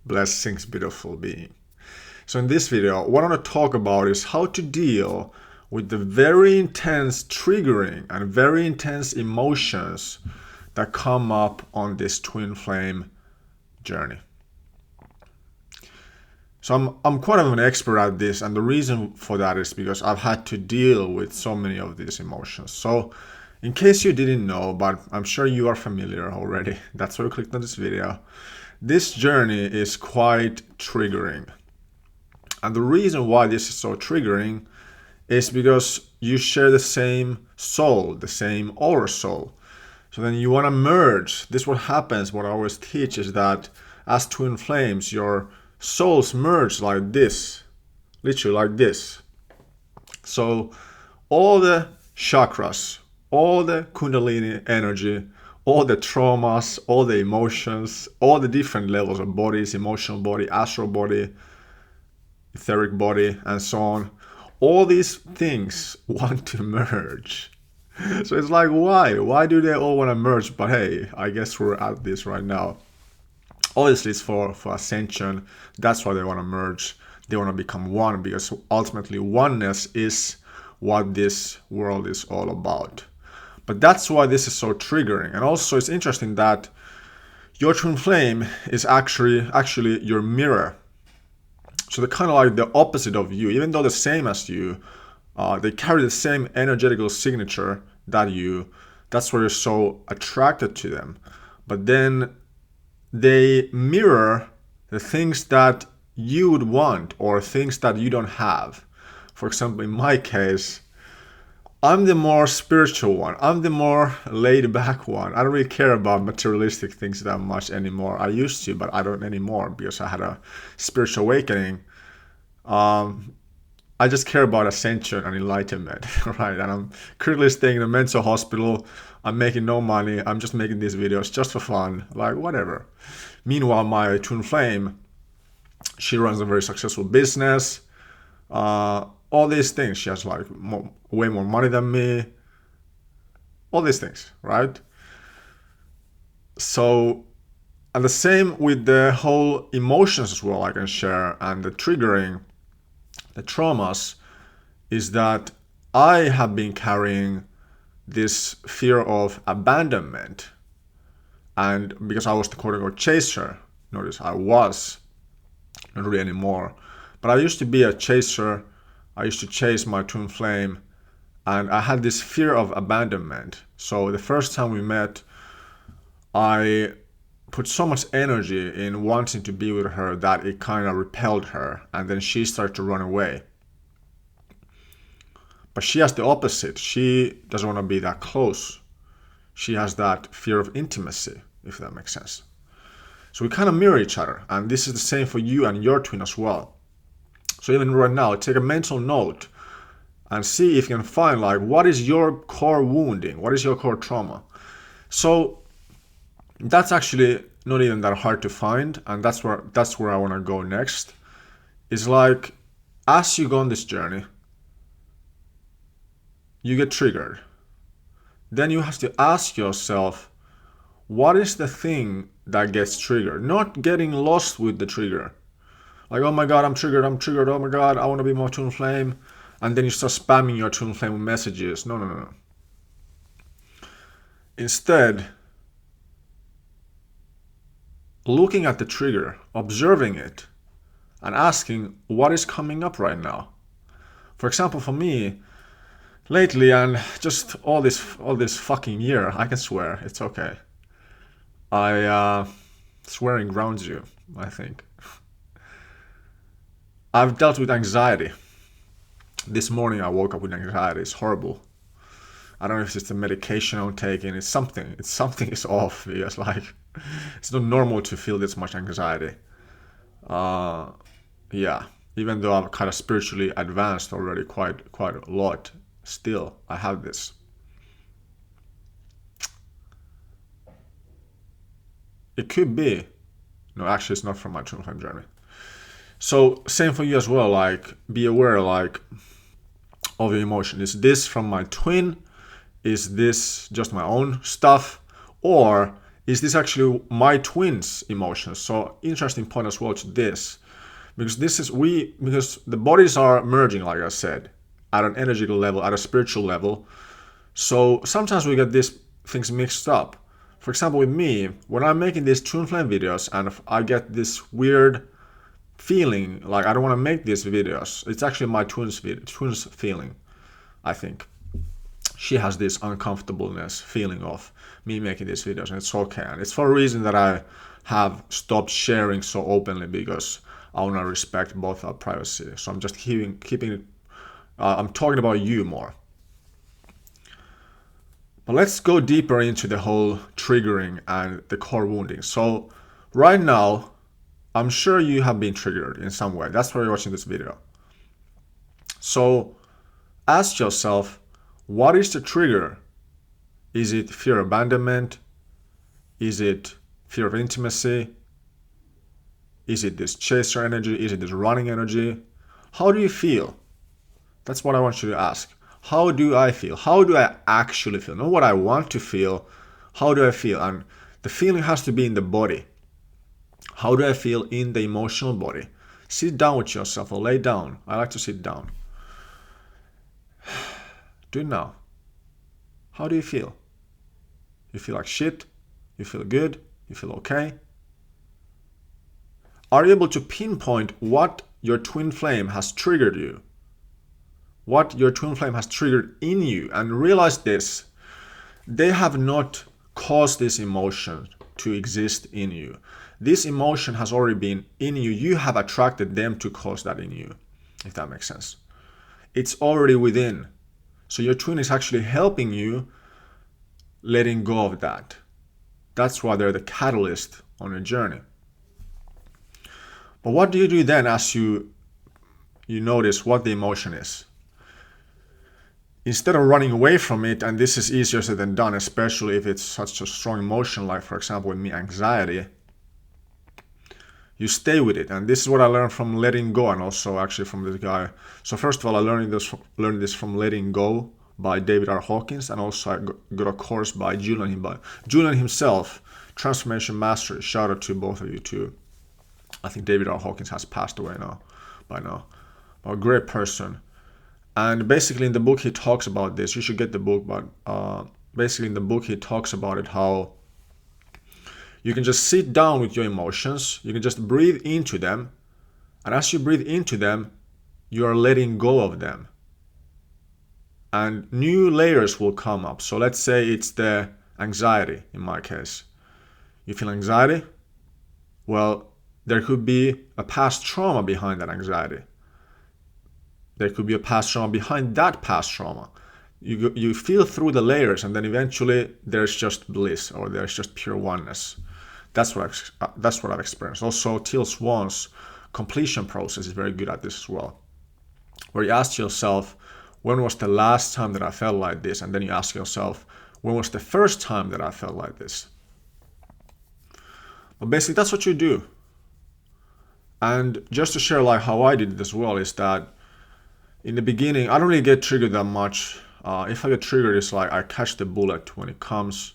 Blessings, beautiful being. So in this video, what I want to talk about is how to deal with the very intense triggering and very intense emotions that come up on this twin flame journey. So I'm quite of an expert at this, and the reason for that is because I've had to deal with so many of these emotions. So in case you didn't know, but I'm sure you are familiar already, that's why you clicked on this video. This journey is quite triggering. And the reason why this is so triggering is because you share the same soul, the same aura soul. So then you want to merge. This is what happens. What I always teach is that as twin flames, your souls merge like this, literally like this. So all the chakras, all the kundalini energy, all the traumas, all the emotions, all the different levels of bodies, emotional body, astral body, etheric body, and so on. All these things want to merge. So it's like, why? Why do they all want to merge? But hey, I guess we're at this right now. Obviously, it's for ascension. That's why they want to merge. They want to become one, because ultimately oneness is what this world is all about. But that's why this is so triggering. And also it's interesting that your twin flame is actually your mirror. So they're kind of like the opposite of you. Even though they're the same as you, they carry the same energetical signature that you. That's why you're so attracted to them. But then they mirror the things that you would want or things that you don't have. For example, in my case, I'm the more spiritual one. I'm the more laid back one. I don't really care about materialistic things that much anymore. I used to, but I don't anymore because I had a spiritual awakening. I just care about ascension and enlightenment, right? And I'm currently staying in a mental hospital. I'm making no money. I'm just making these videos just for fun, like whatever. Meanwhile, my twin flame, she runs a very successful business. All these things. She has like way more money than me. All these things, right? So, and the same with the whole emotions as well I can share, and the triggering, the traumas, is that I have been carrying this fear of abandonment. And because I was the quote-unquote chaser, notice I was, not really anymore, but I used to be a chaser. I used to chase my twin flame, and I had this fear of abandonment. So the first time we met, I put so much energy in wanting to be with her that it kind of repelled her, and then she started to run away. But she has the opposite. She doesn't want to be that close. She has that fear of intimacy, if that makes sense. So we kind of mirror each other, and this is the same for you and your twin as well. So even right now, take a mental note and see if you can find like what is your core wounding, what is your core trauma. So that's actually not even that hard to find, and that's where I want to go next. It's like as you go on this journey, you get triggered. Then you have to ask yourself, what is the thing that gets triggered? Not getting lost with the trigger. Like, oh my god, I'm triggered, oh my god, I want to be more twin flame. And then you start spamming your twin flame with messages. No. Instead, looking at the trigger, observing it, and asking what is coming up right now. For example, for me, lately, and just all this fucking year, I can swear, it's okay. Swearing grounds you, I think. I've dealt with anxiety. This morning I woke up with anxiety. It's horrible. I don't know if it's the medication I'm taking. It's something is off, because like it's not normal to feel this much anxiety. Yeah. Even though I'm kind of spiritually advanced already quite a lot, still I have this. It could be. No, actually it's not from my twin flame journey. So same for you as well, like be aware like of your emotion. Is this from my twin? Is this just my own stuff? Or is this actually my twin's emotions? So interesting point as well to this, because because the bodies are merging, like I said, at an energetic level, at a spiritual level. So sometimes we get these things mixed up. For example, with me, when I'm making these twin flame videos and I get this weird feeling like I don't want to make these videos, it's actually my twin's feeling, I think. She has this uncomfortableness feeling of me making these videos, and it's okay. And it's for a reason that I have stopped sharing so openly, because I want to respect both our privacy. So I'm just keeping it, I'm talking about you more. But let's go deeper into the whole triggering and the core wounding. So right now, I'm sure you have been triggered in some way. That's why you're watching this video. So ask yourself, what is the trigger? Is it fear of abandonment? Is it fear of intimacy? Is it this chaser energy? Is it this running energy? How do you feel? That's what I want you to ask. How do I feel? How do I actually feel? Not what I want to feel. How do I feel? And the feeling has to be in the body. How do I feel in the emotional body? Sit down with yourself or lay down. I like to sit down. Do it now. How do you feel? You feel like shit? You feel good? You feel okay? Are you able to pinpoint what your twin flame has triggered you? What your twin flame has triggered in you? And realize this: they have not caused this emotion to exist in you. This emotion has already been in you. You have attracted them to cause that in you, if that makes sense. It's already within. So your twin is actually helping you letting go of that. That's why they're the catalyst on your journey. But what do you do then as you notice what the emotion is? Instead of running away from it, and this is easier said than done, especially if it's such a strong emotion, like for example with me, anxiety, you stay with it. And this is what I learned from Letting Go, and also actually from this guy. So first of all, I learned this from Letting Go by David R. Hawkins, and also I got a course by Julian himself, Transformation Mastery. Shout out to both of you too. I think David R. Hawkins has passed away by now. But a great person. And basically in the book he talks about this. You should get the book, but basically in the book he talks about it, how you can just sit down with your emotions, you can just breathe into them, and as you breathe into them, you are letting go of them. And new layers will come up. So let's say it's the anxiety in my case. You feel anxiety? Well, there could be a past trauma behind that anxiety. There could be a past trauma behind that past trauma. You feel through the layers, and then eventually there's just bliss, or there's just pure oneness. That's what I've experienced. Also, Teal Swan's completion process is very good at this as well, where you ask yourself, when was the last time that I felt like this? And then you ask yourself, when was the first time that I felt like this? But basically, that's what you do. And just to share like how I did it as well, is that in the beginning, I don't really get triggered that much. If I get triggered, it's like I catch the bullet when it comes.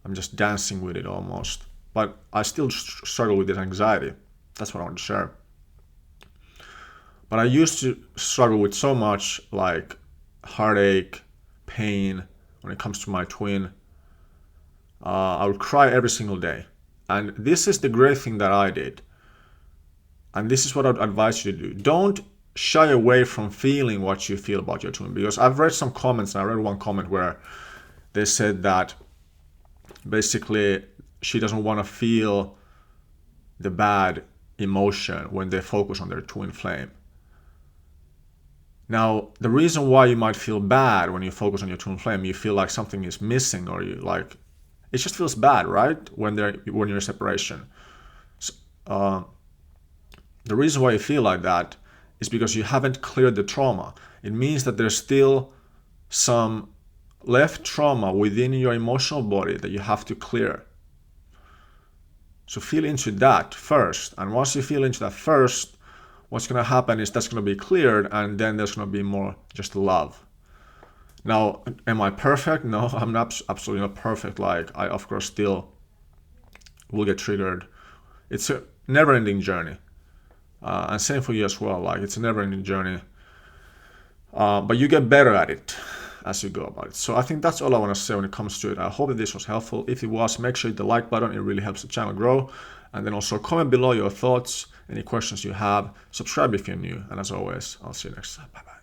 I'm just dancing with it almost. But I still struggle with this anxiety. That's what I want to share. But I used to struggle with so much like heartache, pain when it comes to my twin. I would cry every single day. And this is the great thing that I did. And this is what I'd advise you to do. Don't shy away from feeling what you feel about your twin, because I've read some comments, and I read one comment where they said that basically she doesn't want to feel the bad emotion when they focus on their twin flame. Now, the reason why you might feel bad when you focus on your twin flame, you feel like something is missing, or you like, it just feels bad, right? When you're in separation. So, the reason why you feel like that is because you haven't cleared the trauma. It means that there's still some left trauma within your emotional body that you have to clear. So feel into that first. And once you feel into that first, what's going to happen is that's going to be cleared, and then there's going to be more just love. Now, am I perfect? No, I'm not, absolutely not perfect. Like, I, of course, still will get triggered. It's a never-ending journey. And same for you as well. Like, it's a never-ending journey. But you get better at it as you go about it. So I think that's all I want to say when it comes to it. I hope that this was helpful. If it was, make sure you hit the like button. It really helps the channel grow. And then also comment below your thoughts, any questions you have. Subscribe if you're new. And as always, I'll see you next time. Bye-bye.